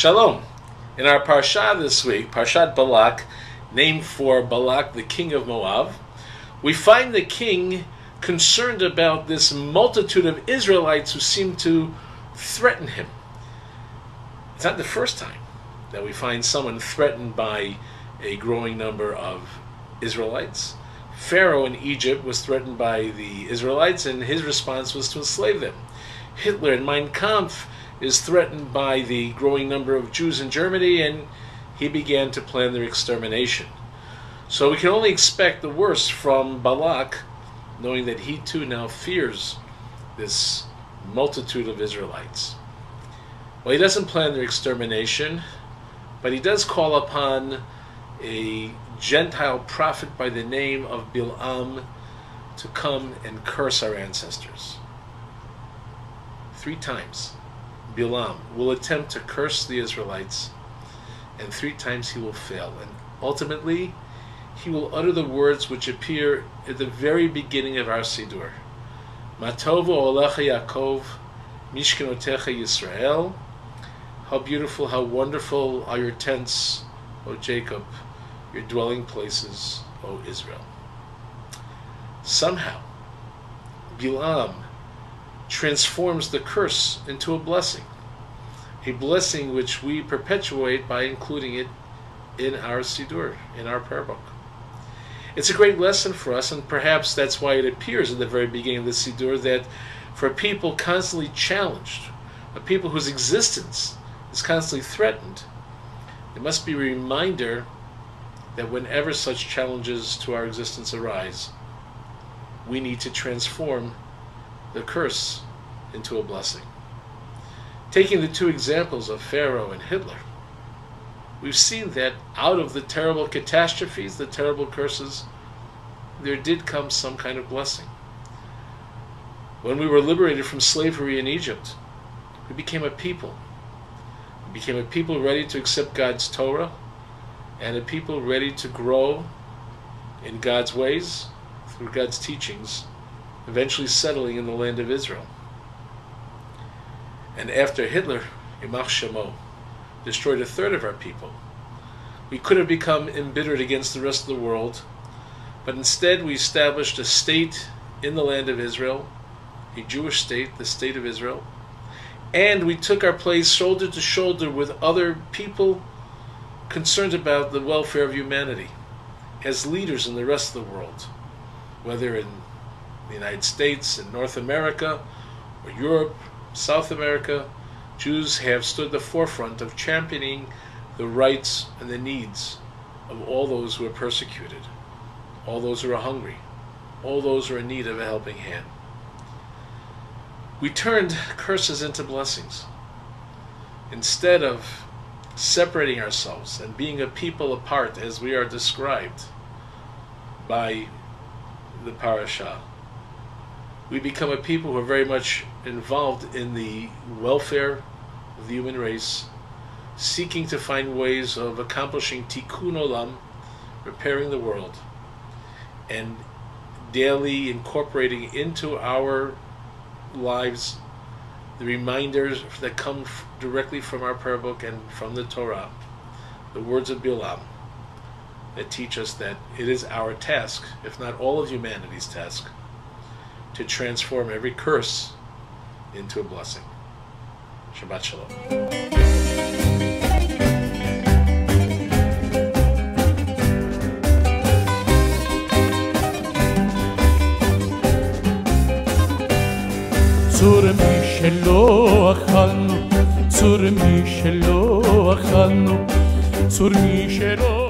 Shalom. In our parsha this week, Parshat Balak, named for Balak, the king of Moab, we find the king concerned about this multitude of Israelites who seem to threaten him. It's not the first time that we find someone threatened by a growing number of Israelites. Pharaoh in Egypt was threatened by the Israelites, and his response was to enslave them. Hitler in Mein Kampf is threatened by the growing number of Jews in Germany, and he began to plan their extermination. So we can only expect the worst from Balak, knowing that he too now fears this multitude of Israelites. Well, he doesn't plan their extermination, but he does call upon a Gentile prophet by the name of Bilam to come and curse our ancestors. 3 times Bilam will attempt to curse the Israelites, and 3 times he will fail. And ultimately, he will utter the words which appear at the very beginning of our Siddur. Matovo olecha Yaakov, mishkenotecha Yisrael. How beautiful, how wonderful are your tents, O Jacob, your dwelling places, O Israel. Somehow, Bilam transforms the curse into a blessing which we perpetuate by including it in our Siddur, in our prayer book. It's a great lesson for us, and perhaps that's why it appears at the very beginning of the Siddur, that for people constantly challenged, a people whose existence is constantly threatened, it must be a reminder that whenever such challenges to our existence arise, we need to transform the curse into a blessing. Taking the 2 examples of Pharaoh and Hitler, we've seen that out of the terrible catastrophes, the terrible curses, there did come some kind of blessing. When we were liberated from slavery in Egypt, we became a people. We became a people ready to accept God's Torah, and a people ready to grow in God's ways, through God's teachings, eventually settling in the land of Israel. And after Hitler, Ymach Shemo, destroyed 1/3 of our people, we could have become embittered against the rest of the world, but instead we established a state in the land of Israel, a Jewish state, the state of Israel, and we took our place shoulder to shoulder with other people concerned about the welfare of humanity as leaders in the rest of the world, whether in the United States, in North America, or Europe, South America. Jews have stood at the forefront of championing the rights and the needs of all those who are persecuted, all those who are hungry, all those who are in need of a helping hand. We turned curses into blessings. Instead of separating ourselves and being a people apart as we are described by the parasha, we become a people who are very much involved in the welfare of the human race, seeking to find ways of accomplishing tikkun olam, repairing the world, and daily incorporating into our lives the reminders that come directly from our prayer book and from the Torah, the words of Bilam, that teach us that it is our task, if not all of humanity's task, to transform every curse into a blessing. Shabbat Shalom. צור מי שלא אכלנו, צור מי שלא אכלנו, צור מי שלא